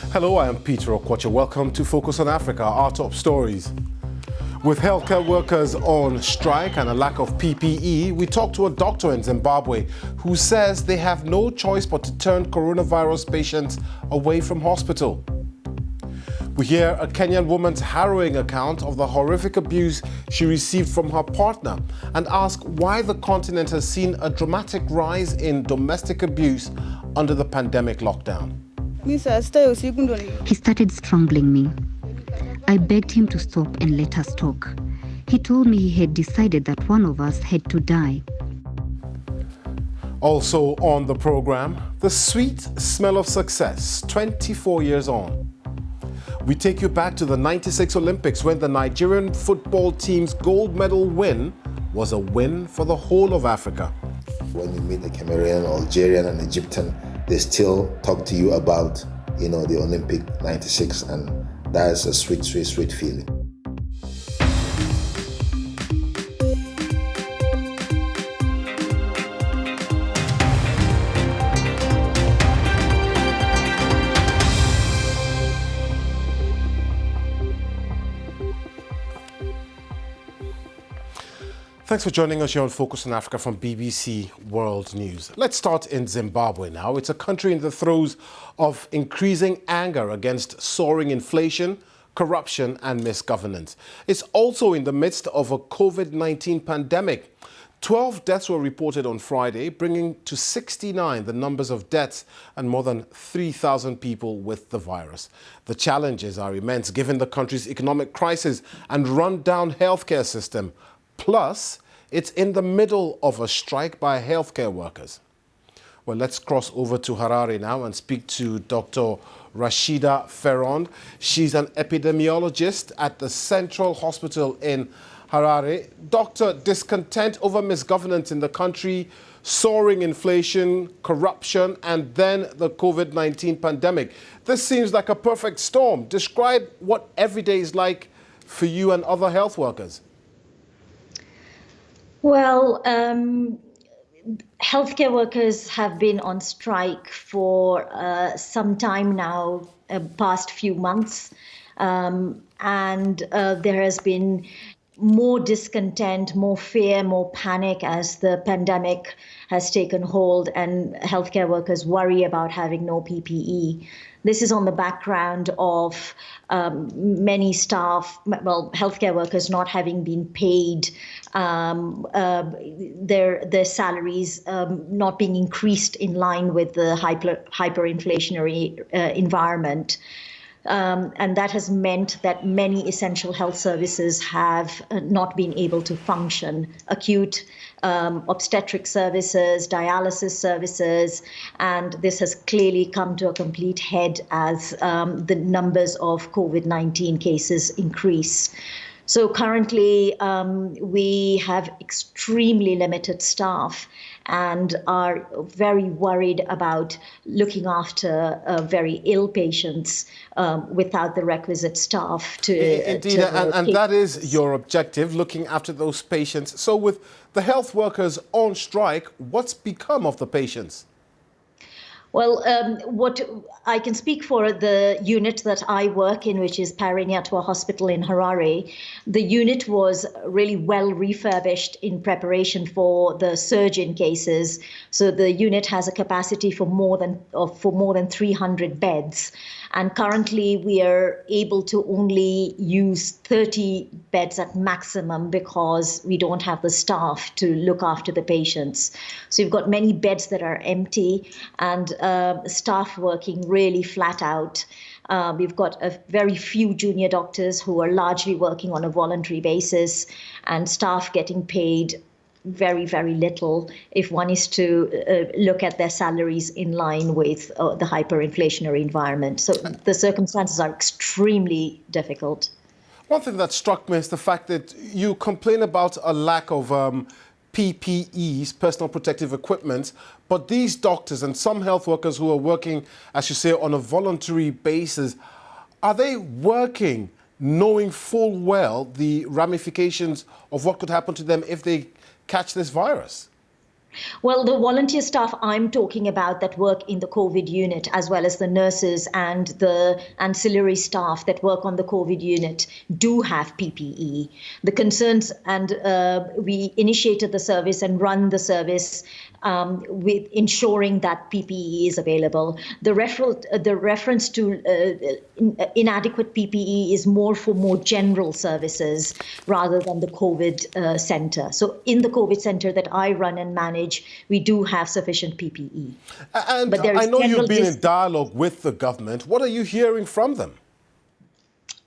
Hello, I am Peter Okwacha. Welcome to Focus on Africa, our top stories. With healthcare workers on strike and a lack of PPE, we talked to a doctor in Zimbabwe who says they have no choice but to turn coronavirus patients away from hospital. We hear a Kenyan woman's harrowing account of the horrific abuse she received from her partner and ask why the continent has seen a dramatic rise in domestic abuse under the pandemic lockdown. He started strangling me. I begged him to stop and let us talk. He told me he had decided that one of us had to die. Also on the program, the sweet smell of success 24 years on. We take you back to the '96 Olympics when the Nigerian football team's gold medal win was a win for the whole of Africa. When you meet a Cameroonian, Algerian and Egyptian, they still talk to you about, the Olympic '96, and that is a sweet, sweet, sweet feeling. Thanks for joining us here on Focus on Africa from BBC World News. Let's start in Zimbabwe now. It's a country in the throes of increasing anger against soaring inflation, corruption and misgovernance. It's also in the midst of a COVID-19 pandemic. 12 deaths were reported on Friday, bringing to 69 the numbers of deaths and more than 3,000 people with the virus. The challenges are immense given the country's economic crisis and run-down healthcare system. Plus, it's in the middle of a strike by healthcare workers. Well, let's cross over to Harare now and speak to Dr. Rashida Ferrond. She's an epidemiologist at the Central Hospital in Harare. Doctor, discontent over misgovernance in the country, soaring inflation, corruption, and then the COVID-19 pandemic. This seems like a perfect storm. Describe what every day is like for you and other health workers. Well, healthcare workers have been on strike for some time now, past few months, and there has been more discontent, more fear, more panic as the pandemic has taken hold and healthcare workers worry about having no PPE. This is on the background of many staff, healthcare workers not having been paid, their salaries not being increased in line with the hyperinflationary environment. And that has meant that many essential health services have not been able to function. Acute obstetric services, dialysis services, and this has clearly come to a complete head as the numbers of COVID-19 cases increase. So currently, we have extremely limited staff and are very worried about looking after very ill patients without the requisite staff to... Indeed, and that is your objective, looking after those patients. So with the health workers on strike, what's become of the patients? Well, what I can speak for the unit that I work in, which is Parinatua Hospital in Harare. The unit was really well refurbished in preparation for the surge in cases. So the unit has a capacity for more than 300 beds. And currently we are able to only use 30 beds at maximum because we don't have the staff to look after the patients. So you've got many beds that are empty and staff working really flat out. We've got a very few junior doctors who are largely working on a voluntary basis and staff getting paid very, very little if one is to look at their salaries in line with the hyperinflationary environment. So the circumstances are extremely difficult. One thing that struck me is the fact that you complain about a lack of PPEs, personal protective equipment, but these doctors and some health workers who are working, as you say, on a voluntary basis, are they working knowing full well the ramifications of what could happen to them if they catch this virus? Well, the volunteer staff I'm talking about that work in the COVID unit, as well as the nurses and the ancillary staff that work on the COVID unit, do have PPE. The concerns, and we initiated the service and run the service with ensuring that PPE is available. The reference to inadequate PPE is more for more general services rather than the COVID center. So in the COVID center that I run and manage, we do have sufficient PPE. And I know you've been in dialogue with the government. What are you hearing from them?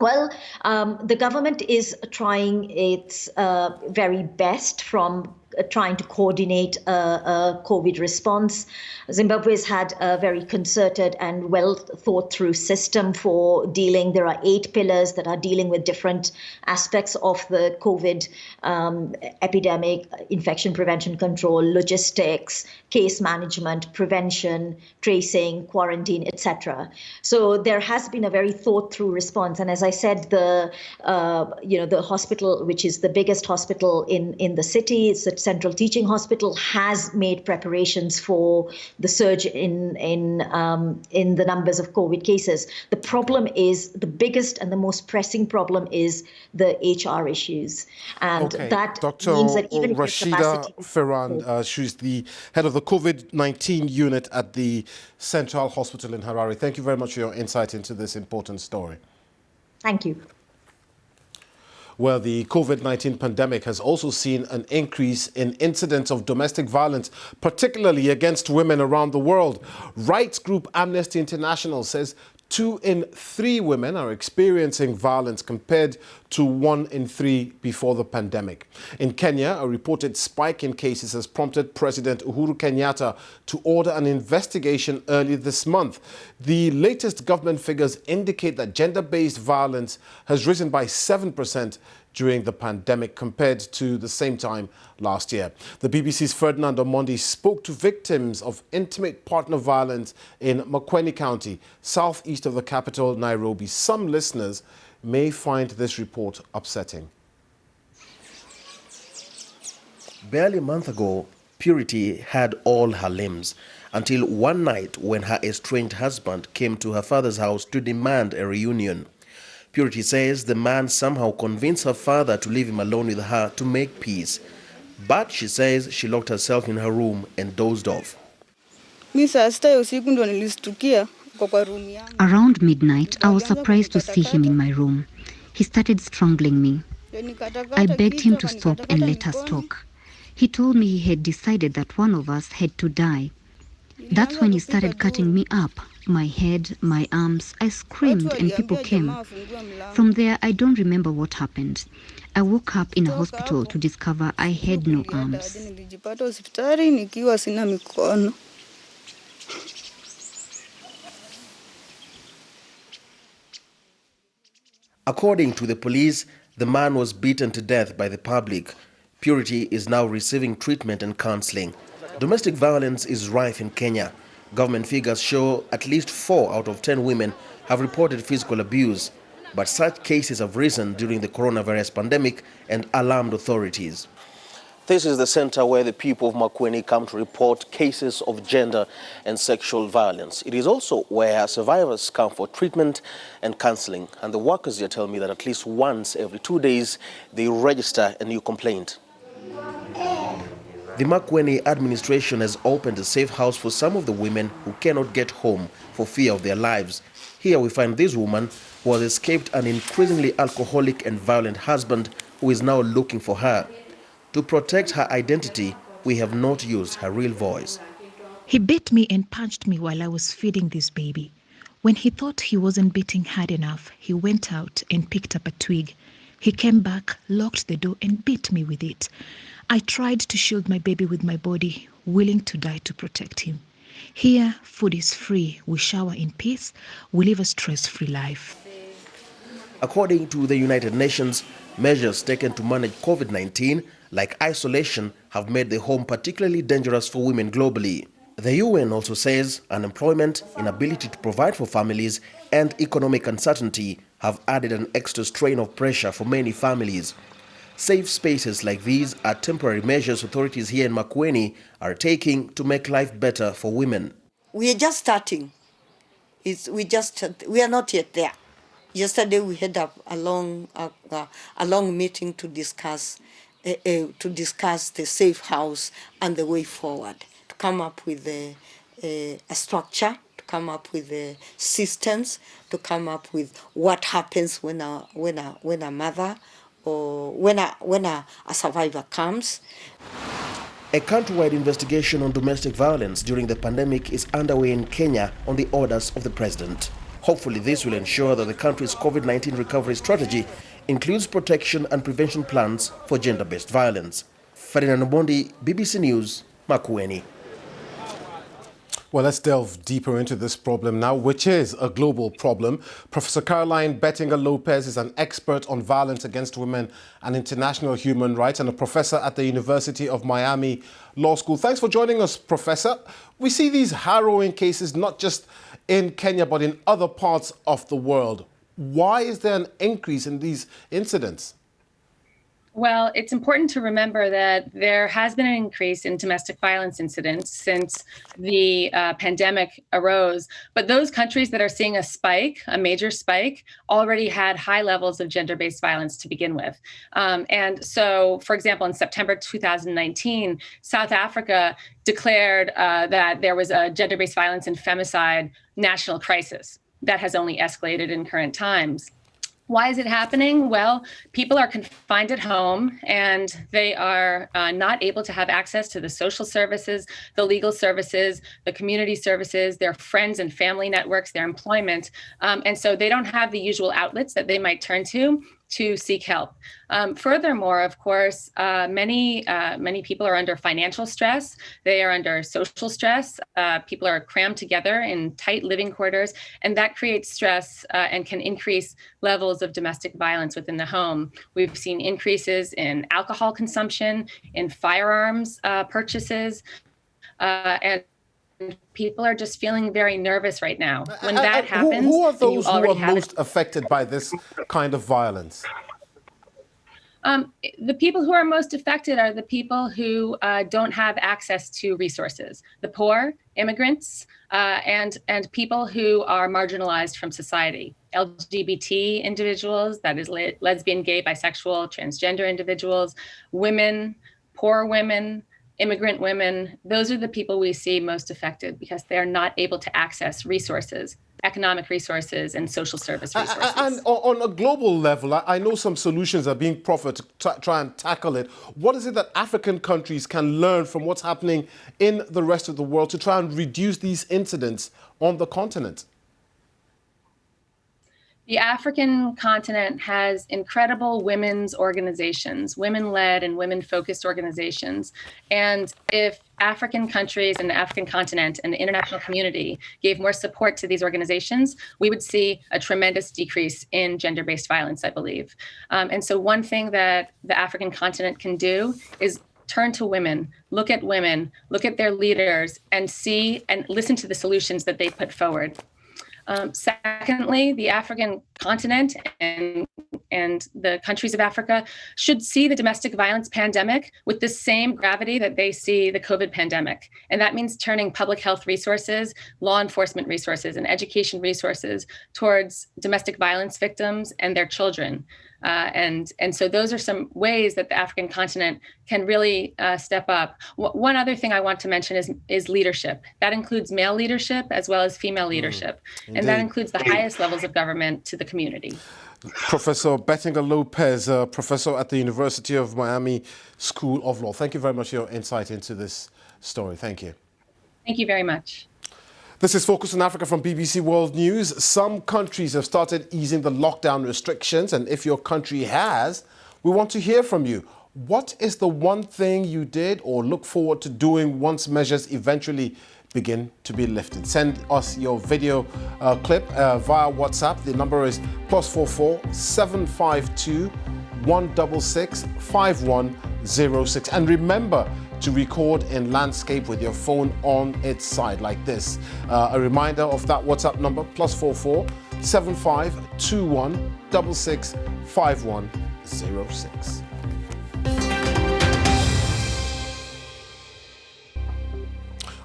Well, the government is trying its very best from trying to coordinate a COVID response. Zimbabwe has had a very concerted and well thought through system for dealing. There are 8 pillars that are dealing with different aspects of the COVID epidemic: infection prevention control, logistics, case management, prevention, tracing, quarantine, etc. So there has been a very thought through response. And as I said, the hospital, which is the biggest hospital in the city, it's the Central Teaching Hospital, has made preparations for the surge in the numbers of COVID cases. The problem is, the biggest and the most pressing problem is the HR issues, and that Dr. means that even Rashida Ferran, she's the head of the COVID-19 unit at the Central Hospital in Harare. Thank you very much for your insight into this important story. Thank you. Well, the COVID-19 pandemic has also seen an increase in incidents of domestic violence, particularly against women around the world. Rights group Amnesty International says 2 in 3 women are experiencing violence compared to 1 in 3 before the pandemic. In Kenya, a reported spike in cases has prompted President Uhuru Kenyatta to order an investigation early this month. The latest government figures indicate that gender-based violence has risen by 7% during the pandemic compared to the same time last year. The BBC's Ferdinand Omondi spoke to victims of intimate partner violence in Makueni County, southeast of the capital, Nairobi. Some listeners may find this report upsetting. Barely a month ago, Purity had all her limbs, until one night when her estranged husband came to her father's house to demand a reunion. Purity says the man somehow convinced her father to leave him alone with her to make peace. But she says she locked herself in her room and dozed off. Around midnight, I was surprised to see him in my room. He started strangling me. I begged him to stop and let us talk. He told me he had decided that one of us had to die. That's when he started cutting me up, my head, my arms. I screamed and people came. From there, I don't remember what happened. I woke up in a hospital to discover I had no arms. According to the police, the man was beaten to death by the public. Purity is now receiving treatment and counseling. Domestic violence is rife in Kenya. Government figures show at least 4 out of 10 women have reported physical abuse, but such cases have risen during the coronavirus pandemic and alarmed authorities. This is the center where the people of Makueni come to report cases of gender and sexual violence. It is also where survivors come for treatment and counseling. And the workers here tell me that at least once every 2 days, they register a new complaint. The Makueni administration has opened a safe house for some of the women who cannot get home for fear of their lives. Here we find this woman who has escaped an increasingly alcoholic and violent husband who is now looking for her. To protect her identity, we have not used her real voice. He beat me and punched me while I was feeding this baby. When he thought he wasn't beating hard enough, he went out and picked up a twig. He came back, locked the door and beat me with it. I tried to shield my baby with my body, willing to die to protect him. Here, food is free. We shower in peace. We live a stress-free life. According to the United Nations, measures taken to manage COVID-19, like isolation, have made the home particularly dangerous for women globally. The UN also says unemployment, inability to provide for families, and economic uncertainty have added an extra strain of pressure for many families. Safe spaces like these are temporary measures authorities here in Makueni are taking to make life better for women. We are just starting. We are not yet there. Yesterday we had a long meeting to discuss the safe house and the way forward, to come up with a structure, to come up with systems, to come up with what happens when a mother or when a survivor comes. A countrywide investigation on domestic violence during the pandemic is underway in Kenya on the orders of the president. Hopefully this will ensure that the country's COVID-19 recovery strategy includes protection and prevention plans for gender-based violence. Ferdinand Omondi, BBC News, Makueni. Well, let's delve deeper into this problem now, which is a global problem. Professor Caroline Bettinger-Lopez is an expert on violence against women and international human rights and a professor at the University of Miami Law School. Thanks for joining us, Professor. We see these harrowing cases not just in Kenya, but in other parts of the world. Why is there an increase in these incidents? Well, it's important to remember that there has been an increase in domestic violence incidents since the pandemic arose. But those countries that are seeing a spike, a major spike, already had high levels of gender-based violence to begin with. And so, for example, in September 2019, South Africa declared that there was a gender-based violence and femicide national crisis that has only escalated in current times. Why is it happening? Well, people are confined at home and they are not able to have access to the social services, the legal services, the community services, their friends and family networks, their employment. And so they don't have the usual outlets that they might turn to seek help. Furthermore, of course, many people are under financial stress. They are under social stress. People are crammed together in tight living quarters, and that creates stress and can increase levels of domestic violence within the home. We've seen increases in alcohol consumption, in firearms purchases, and people are just feeling very nervous right now. When that happens, who are those who are most affected by this kind of violence? The people who are most affected are the people who don't have access to resources, the poor, immigrants, and people who are marginalized from society. LGBT individuals, that is lesbian, gay, bisexual, transgender individuals, women, poor women, immigrant women, those are the people we see most affected because they're not able to access resources, economic resources and social service resources. And on a global level, I know some solutions are being proffered to try and tackle it. What is it that African countries can learn from what's happening in the rest of the world to try and reduce these incidents on the continent? The African continent has incredible women's organizations, women-led and women-focused organizations. And if African countries and the African continent and the international community gave more support to these organizations, we would see a tremendous decrease in gender-based violence, I believe. And so one thing that the African continent can do is turn to women, look at their leaders, and see and listen to the solutions that they put forward. Secondly, the African continent and the countries of Africa should see the domestic violence pandemic with the same gravity that they see the COVID pandemic. And that means turning public health resources, law enforcement resources, and education resources towards domestic violence victims and their children. And so those are some ways that the African continent can really step up. One other thing I want to mention is leadership. That includes male leadership as well as female leadership. And that includes the highest levels of government to the community. Professor Bettinger-Lopez, professor at the University of Miami School of Law. Thank you very much for your insight into this story. Thank you. Thank you very much. This is Focus on Africa from BBC World News. Some countries have started easing the lockdown restrictions, and if your country has, we want to hear from you. What is the one thing you did or look forward to doing once measures eventually begin to be lifted? Send us your video clip via WhatsApp. The number is +44 752 166 5106. And remember to record in landscape with your phone on its side like this. A reminder of that WhatsApp number, +44 7521 66 5106.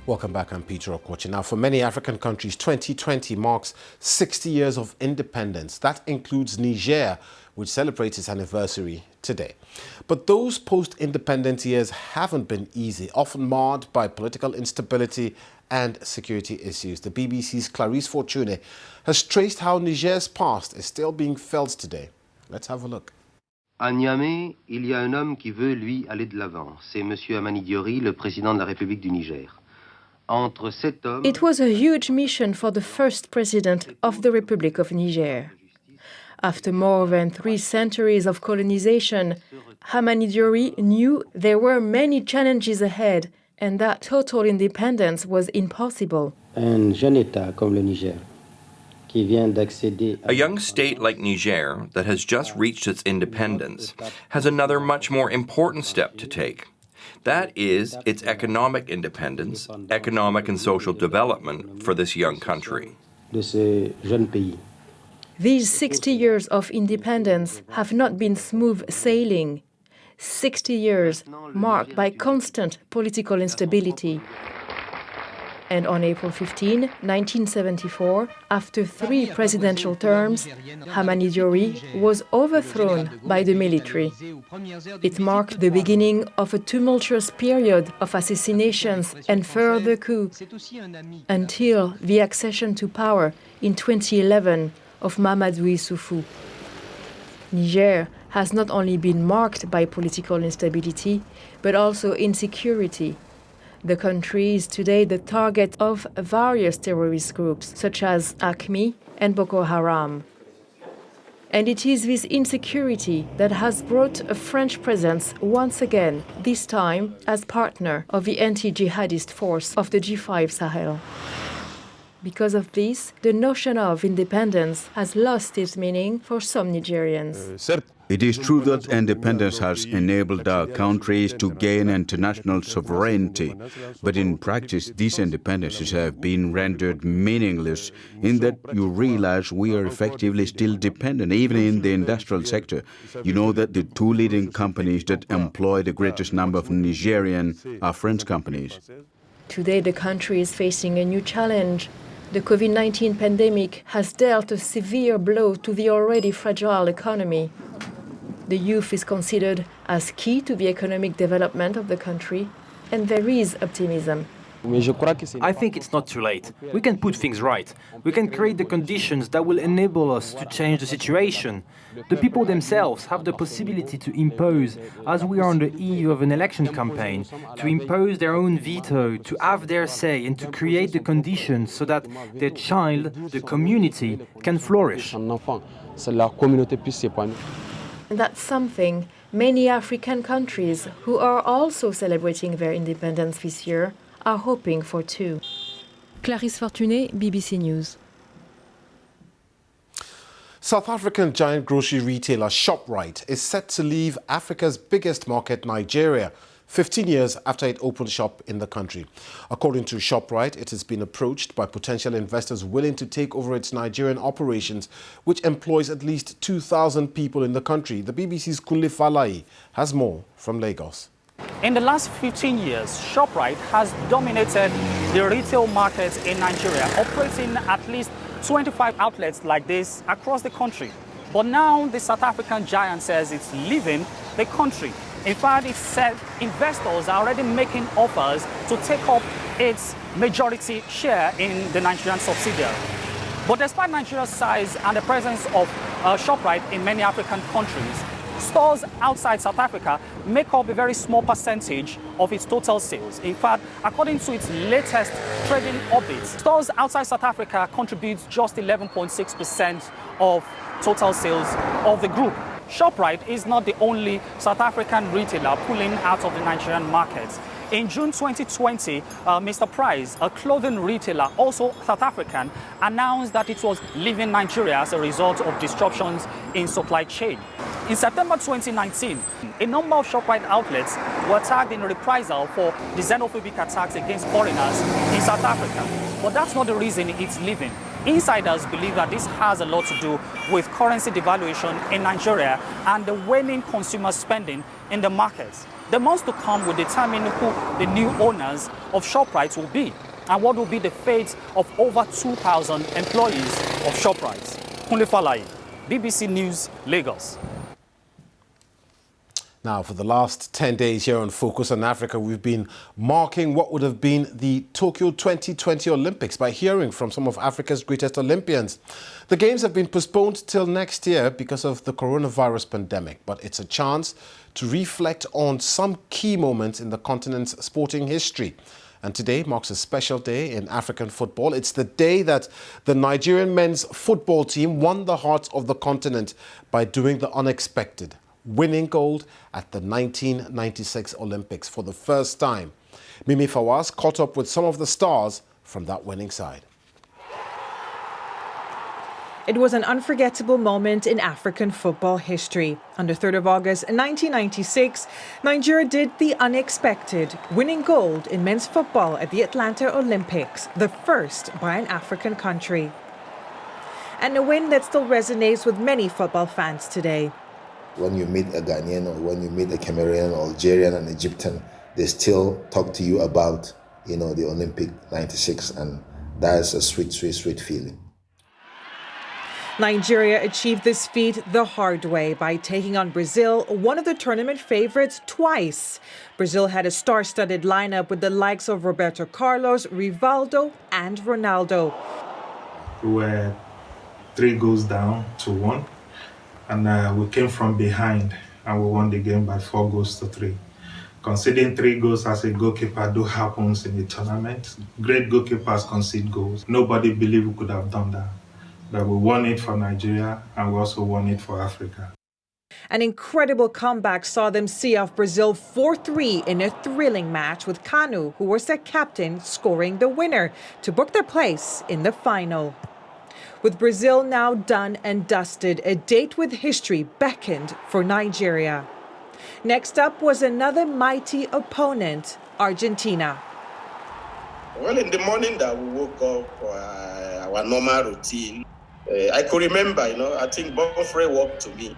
Welcome back, I'm Peter Okwoche. Now, for many African countries, 2020 marks 60 years of independence. That includes Niger, which celebrates its anniversary today. But those post-independence years haven't been easy, often marred by political instability and security issues. The BBC's Clarisse Fortuné has traced how Niger's past is still being felt today. Let's have a look. À Niamey, il y a un homme qui veut, lui, aller de l'avant. C'est M. Hamani Diori, le président de la République du Niger. It was a huge mission for the first president of the Republic of Niger. After more than 3 centuries of colonization, Hamani Diori knew there were many challenges ahead and that total independence was impossible. Un jeune État comme le Niger, qui vient d'accéder A young state like Niger that has just reached its independence has another much more important step to take. That is its economic independence, economic and social development for this young country. de ce jeune pays. These 60 years of independence have not been smooth sailing. 60 years marked by constant political instability. And on April 15, 1974, after 3 presidential terms, Hamani Diori was overthrown by the military. It marked the beginning of a tumultuous period of assassinations and further coups, until the accession to power in 2011 of Mamadou Issoufou. Niger has not only been marked by political instability, but also insecurity. The country is today the target of various terrorist groups, such as AQMI and Boko Haram. And it is this insecurity that has brought a French presence once again, this time as partner of the anti-jihadist force of the G5 Sahel. Because of this, the notion of independence has lost its meaning for some Nigerians. It is true that independence has enabled our countries to gain international sovereignty, but in practice these independences have been rendered meaningless in that you realize we are effectively still dependent, even in the industrial sector. You know that the 2 leading companies that employ the greatest number of Nigerians are French companies. Today the country is facing a new challenge. The COVID-19 pandemic has dealt a severe blow to the already fragile economy. The youth is considered as key to the economic development of the country, and there is optimism. I think it's not too late. We can put things right. We can create the conditions that will enable us to change the situation. The people themselves have the possibility to impose, as we are on the eve of an election campaign, to impose their own veto, to have their say, and to create the conditions so that their child, the community, can flourish. And that's something many African countries who are also celebrating their independence this year are hoping for too. Clarisse Fortuné, BBC News. South African giant grocery retailer Shoprite is set to leave Africa's biggest market, Nigeria, 15 years after it opened shop in the country. According to Shoprite, it has been approached by potential investors willing to take over its Nigerian operations, which employs at least 2,000 people in the country. The BBC's Kunle Falai has more from Lagos. In the last 15 years, Shoprite has dominated the retail market in Nigeria, operating at least 25 outlets like this across the country. But now the South African giant says it's leaving the country. In fact, it said investors are already making offers to take up its majority share in the Nigerian subsidiary. But despite Nigeria's size and the presence of Shoprite in many African countries, stores outside South Africa make up a very small percentage of its total sales. In fact, according to its latest trading updates, stores outside South Africa contribute just 11.6% of total sales of the group. Shoprite is not the only South African retailer pulling out of the Nigerian market. In June 2020, Mr. Price, a clothing retailer, also South African, announced that it was leaving Nigeria as a result of disruptions in supply chain. In September 2019, a number of Shoprite outlets were tagged in reprisal for the xenophobic attacks against foreigners in South Africa. But that's not the reason it's leaving. Insiders believe that this has a lot to do with currency devaluation in Nigeria and the waning consumer spending in the markets. The months to come will determine who the new owners of Shoprite will be and what will be the fate of over 2,000 employees of Shoprite. Kunle Falaye, BBC News, Lagos. Now, for the last 10 days here on Focus on Africa, we've been marking what would have been the Tokyo 2020 Olympics by hearing from some of Africa's greatest Olympians. The Games have been postponed till next year because of the coronavirus pandemic, but it's a chance to reflect on some key moments in the continent's sporting history. And today marks a special day in African football. It's the day that the Nigerian men's football team won the hearts of the continent by doing the unexpected, winning gold at the 1996 Olympics for the first time. Mimi Fawaz caught up with some of the stars from that winning side. It was an unforgettable moment in African football history. On the 3rd of August 1996, Nigeria did the unexpected, winning gold in men's football at the Atlanta Olympics, the first by an African country. And a win that still resonates with many football fans today. When you meet a Ghanaian or when you meet a Cameroonian, Algerian and Egyptian, they still talk to you about, the Olympic 96, and that's a sweet, sweet, sweet feeling. Nigeria achieved this feat the hard way by taking on Brazil, one of the tournament favorites, twice. Brazil had a star-studded lineup with the likes of Roberto Carlos, Rivaldo and Ronaldo. We were 3 goals down to 1, and we came from behind and we won the game by 4 goals to 3. Conceding 3 goals as a goalkeeper do happens in the tournament. Great goalkeepers concede goals. Nobody believed we could have done that. But we won it for Nigeria and we also won it for Africa. An incredible comeback saw them see off Brazil 4-3 in a thrilling match, with Kanu, who was their captain, scoring the winner to book their place in the final. With Brazil now done and dusted, a date with history beckoned for Nigeria. Next up was another mighty opponent, Argentina. Well, in the morning that we woke up for our normal routine, I could remember, I think Bonfrey walked to me.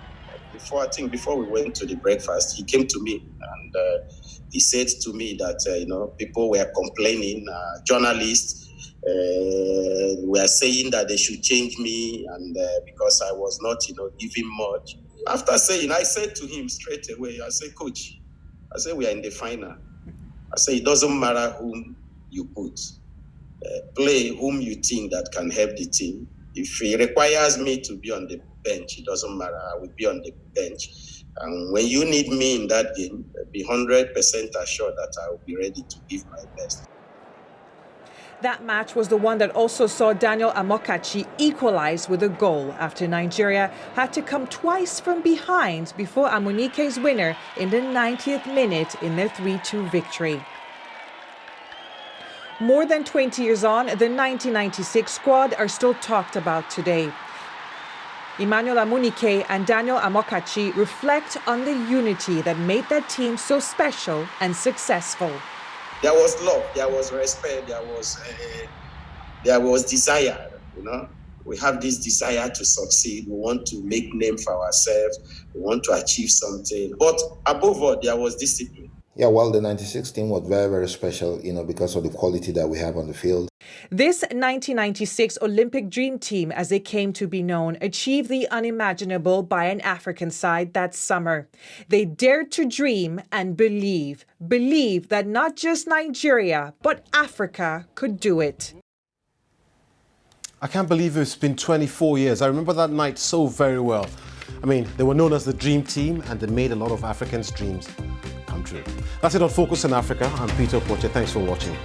Before we went to the breakfast, he came to me and he said to me that, people were complaining, journalists were saying that they should change me and because I was not, giving much. After saying, I said to him straight away, I said, Coach, we are in the final. I said, it doesn't matter whom you put. Play whom you think that can help the team. If he requires me to be on the bench, it doesn't matter. I will be on the bench. And when you need me in that game, be 100% assured that I will be ready to give my best. That match was the one that also saw Daniel Amokachi equalize with a goal after Nigeria had to come twice from behind before Amunike's winner in the 90th minute in their 3-2 victory. More than 20 years on, the 1996 squad are still talked about today. Emmanuel Amunike and Daniel Amokachi reflect on the unity that made that team so special and successful. There was love, there was respect, there was desire, We have this desire to succeed. We want to make name for ourselves. We want to achieve something. But above all, there was discipline. Yeah, well, the 96 team was very, very special, because of the quality that we have on the field. This 1996 Olympic Dream Team, as they came to be known, achieved the unimaginable by an African side that summer. They dared to dream and believe that not just Nigeria, but Africa could do it. I can't believe it's been 24 years. I remember that night so very well. They were known as the Dream Team and they made a lot of Africans' dreams come true. That's it on Focus on Africa. I'm Peter Poche. Thanks for watching.